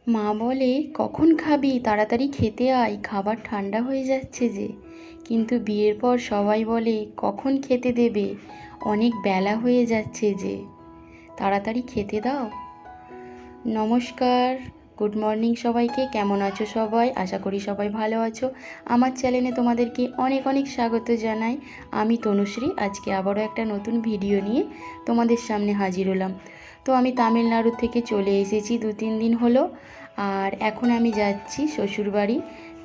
মা বলে কখন খাবি, তাড়াতাড়ি খেতে আয়, খাবার ঠান্ডা হয়ে যাচ্ছে যে। কিন্তু বিয়ের পর সবাই বলে কখন খেতে দেবে, অনেক বেলা হয়ে যাচ্ছে যে, তাড়াতাড়ি খেতে দাও। নমস্কার, গুড মর্নিং সবাইকে। কেমন আছো সবাই? আশা করি সবাই ভালো আছো। আমার চ্যানেলে তোমাদেরকে অনেক অনেক স্বাগত জানাই। আমি তনুশ্রী। আজকে আবারও একটা নতুন ভিডিও নিয়ে তোমাদের সামনে হাজির হলাম। তো আমি তামিলনাড়ু থেকে চলে এসেছি 2-3 দিন হলো, আর এখন আমি যাচ্ছি শ্বশুরবাড়ি।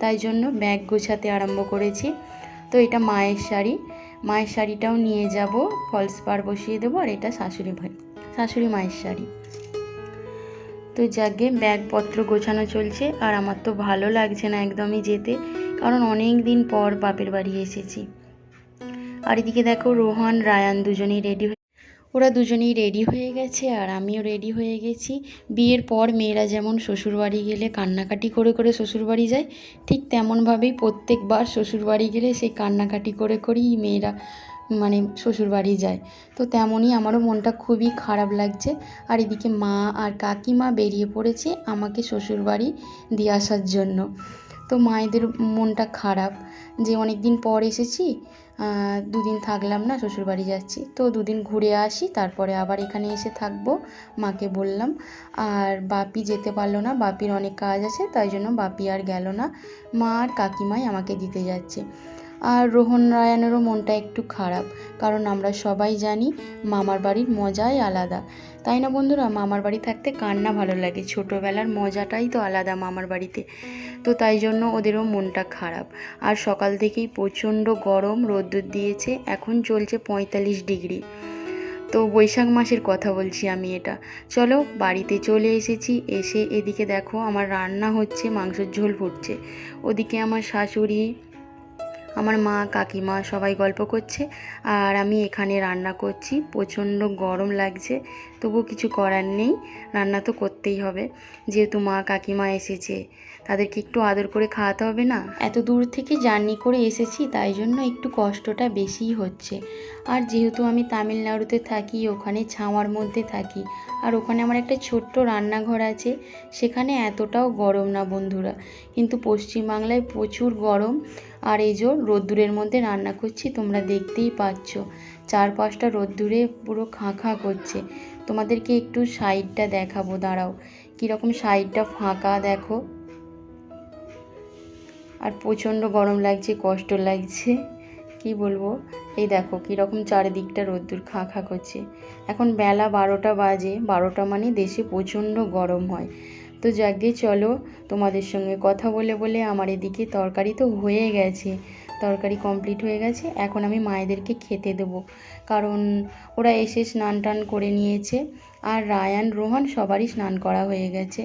তাই জন্য ব্যাগ গোছাতে আরম্ভ করেছি। তো এটা মায়ের শাড়ি, মায়ের শাড়িটাও নিয়ে যাব, ফলস পাড় বসিয়ে দেবো। আর এটা শাশুড়ি মায়ের শাড়ি। তো যাকে ব্যাগপত্র গোছানো চলছে। আর আমার তো ভালো লাগছে না একদমই যেতে, কারণ অনেক দিন পর বাপের বাড়ি এসেছি। আর এদিকে দেখো রোহন রায়ান ওরা দুজনেই রেডি হয়ে গেছে, আর আমিও রেডি হয়ে গেছি। বিয়ের পর মেয়েরা যেমন শ্বশুরবাড়ি গেলে কান্নাকাটি করে করে শ্বশুরবাড়ি যায়, ঠিক তেমনভাবেই প্রত্যেকবার শ্বশুরবাড়ি গেলে সেই কান্নাকাটি করে করেই মেয়েরা শ্বশুরবাড়ি যায়। তো তেমনই আমারও মনটা খুবই খারাপ লাগছে। আর এদিকে মা আর কাকিমা বেরিয়ে পড়েছে আমাকে শ্বশুরবাড়ি দিয়ে আসার জন্য। তো মায়েদের মনটা খারাপ যে অনেক দিন পর এসেছি, 2 দিন থাকলাম না, শ্বশুরবাড়ি যাচ্ছি। তো 2 দিন ঘুরে আসি, তারপরে আবার এখানে এসে থাকবো, মাকে বললাম। আর বাপি যেতে পারলো না, বাপির অনেক কাজ আছে, তাই জন্য বাপি আর গেল না। মা আর কাকিমাই আমাকে দিতে যাচ্ছে। আর রোহন রায়ানেরও মনটা একটু খারাপ, কারণ আমরা সবাই জানি মামার বাড়ির মজাই আলাদা, তাই না বন্ধুরা? মামার বাড়ি থাকতে কার না ভালো লাগে, ছোটোবেলার মজাটাই তো আলাদা মামার বাড়িতে। তো তাই জন্য ওদেরও মনটা খারাপ। আর সকাল থেকেই প্রচণ্ড গরম, রোদ্দুর দিয়েছে, এখন চলছে 45 ডিগ্রি। তো বৈশাখ মাসের কথা বলছি আমি এটা। চলো বাড়িতে চলে এসেছি। এসে এদিকে দেখো আমার রান্না হচ্ছে, মাংসের ঝোল ফুটছে। ওদিকে আমার শাশুড়ি, আমার মা, কাকিমা সবাই গল্প করছে, আর আমি এখানে রান্না করছি। প্রচণ্ড গরম লাগছে, তবু কিছু করার নেই, রান্না তো করতেই হবে। যেহেতু মা কাকিমা এসেছে, তাদেরকে একটু আদর করে খাওয়াতে হবে না? এত দূর থেকে জার্নি করে এসেছি, তাই জন্য একটু কষ্টটা বেশিই হচ্ছে। আর যেহেতু আমি তামিলনাড়ুতে থাকি, ওখানে ছাওয়ার মধ্যে থাকি, আর ওখানে আমার একটা ছোট্ট রান্নাঘর আছে, সেখানে এতটাও গরম না বন্ধুরা। কিন্তু পশ্চিমবাংলায় প্রচুর গরম। আর এই যে রোদ্দুরের মধ্যে রান্না করছি, তোমরা দেখতেই পাচ্ছ, 4-5টা রোদ্দুরে পুরো খাঁ খাঁ করছে। তোমাদেরকে একটু সাইডটা দেখাবো, দাঁড়াও, কীরকম সাইডটা ফাঁকা দেখো। আর প্রচণ্ড গরম লাগছে, কষ্ট লাগছে, কি বলবো। এই দেখো কীরকম চারিদিকটা রোদ্দুর খাঁ খাঁ করছে। এখন বেলা 12টা বাজে, 12টা মানে দেশে প্রচণ্ড গরম হয়। তো যাকে চলো, তোমাদের সঙ্গে কথা বলে বলে আমার এদিকে তরকারি তো হয়ে গেছে, তরকারি কমপ্লিট হয়ে গেছে। এখন আমি মায়েদেরকে খেতে দেবো, কারণ ওরা এসে স্নান টান করে নিয়েছে। আর রায়ান রোহন সবারই স্নান করা হয়ে গেছে,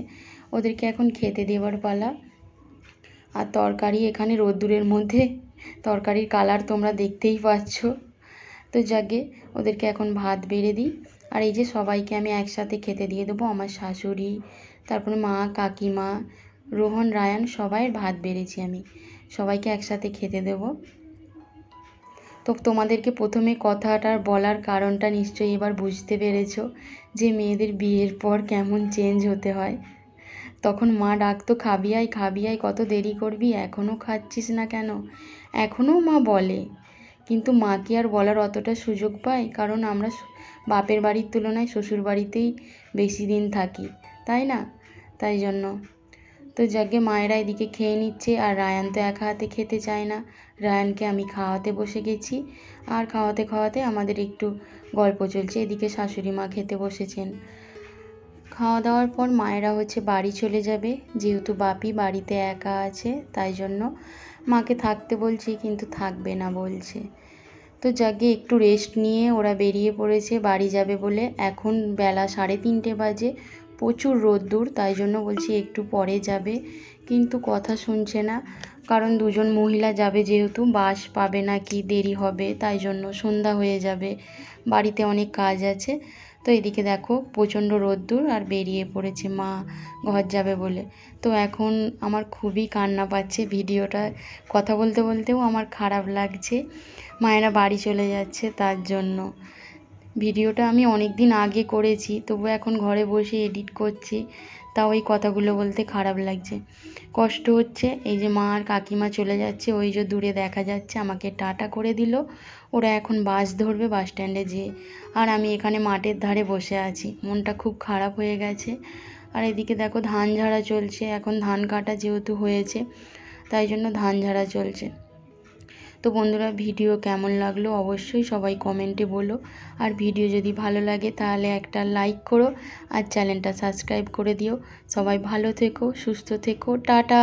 ওদেরকে এখন খেতে দেওয়ার পালা। আর তরকারি এখানে রোদ্দুরের মধ্যে, তরকারির কালার তোমরা দেখতেই পাচ্ছ। তো যাকে ওদেরকে এখন ভাত বেড়ে দিই। আর এই যে সবাইকে আমি একসাথে খেতে দিয়ে দেবো, আমার শাশুড়ি, তারপরে মা, কাকিমা, রোহন, রায়ান, সবাইয়ের ভাত বেড়েছি আমি, সবাইকে একসাথে খেতে দেব। তো তোমাদেরকে প্রথমে কথাটার বলার কারণটা নিশ্চয়ই এবার বুঝতে পেরেছো, যে মেয়েদের বিয়ের পর কেমন চেঞ্জ হতে হয়। তখন মা ডাকতো খাবি আয়, খাবি আয়, কত দেরি করবি, এখনও খাচ্ছিস না কেন, এখনও মা বলে। কিন্তু মা কি আর বলার অতটা সুযোগ পায়? কারণ আমরা বাপের বাড়ির তুলনায় শ্বশুর বাড়িতেই বেশি দিন থাকি, তাই না? তাই জন্য তো যাকে মায়েরা এদিকে খেয়ে নিচ্ছে, আর রায়ান তো একা হাতে খেতে চায় না, রায়ানকে আমি খাওয়াতে বসে গেছি। আর খাওয়াতে খাওয়াতে আমাদের একটু গল্প চলছে। এদিকে শাশুড়ি মা খেতে বসেছেন। খাওয়া দাওয়ার পর মায়েরা বাড়ি চলে যাবে, যেহেতু বাপি বাড়িতে একা আছে, তাই জন্য মাকে থাকতে বলছি, কিন্তু থাকবে না বলছে। তো যাকে একটু রেস্ট নিয়ে ওরা বেরিয়ে পড়েছে বাড়ি যাবে বলে। এখন বেলা 3:30 বাজে, প্রচুর রোদ্দুর, তাই জন্য বলছি একটু পরে যাবে, কিন্তু কথা শুনছে না। কারণ দুজন মহিলা যাবে, যেহেতু বাস পাবে না, কি দেরি হবে, তাই জন্য সন্ধ্যা হয়ে যাবে, বাড়িতে অনেক কাজ আছে। তো এদিকে দেখো প্রচণ্ড রোদ্দুর, আর বেরিয়ে পড়েছে মা ঘর যাবে বলে। তো এখন আমার খুবই কান্না পাচ্ছে, ভিডিওটা কথা বলতে বলতেও আমার খারাপ লাগছে, মায়েরা বাড়ি চলে যাচ্ছে তার জন্য। ভিডিওটা আমি অনেক দিন আগে করেছি, তবু এখন ঘরে বসে এডিট করছি, তাও এই কথাগুলো বলতে খারাপ লাগছে, কষ্ট হচ্ছে। এই যে মা আর কাকিমা চলে যাচ্ছে, ওই যে দূরে দেখা যাচ্ছে, আমাকে টাটা করে দিল। ওরা এখন বাস ধরবে বাস স্ট্যান্ডে যেয়ে, আর আমি এখানে মাঠের ধারে বসে আছি, মনটা খুব খারাপ হয়ে গেছে। আর এদিকে দেখো ধান ঝাড়া চলছে, এখন ধান কাটা যেহেতু হয়েছে তাই জন্য ধান ঝাড়া চলছে। তো বন্ধুরা, ভিডিও কেমন লাগলো অবশ্যই সবাই কমেন্টে বলো। আর ভিডিও যদি ভালো লাগে তাহলে একটা লাইক করো আর চ্যানেলটা সাবস্ক্রাইব করে দিও। সবাই ভালো থেকো, সুস্থ থেকো, টাটা।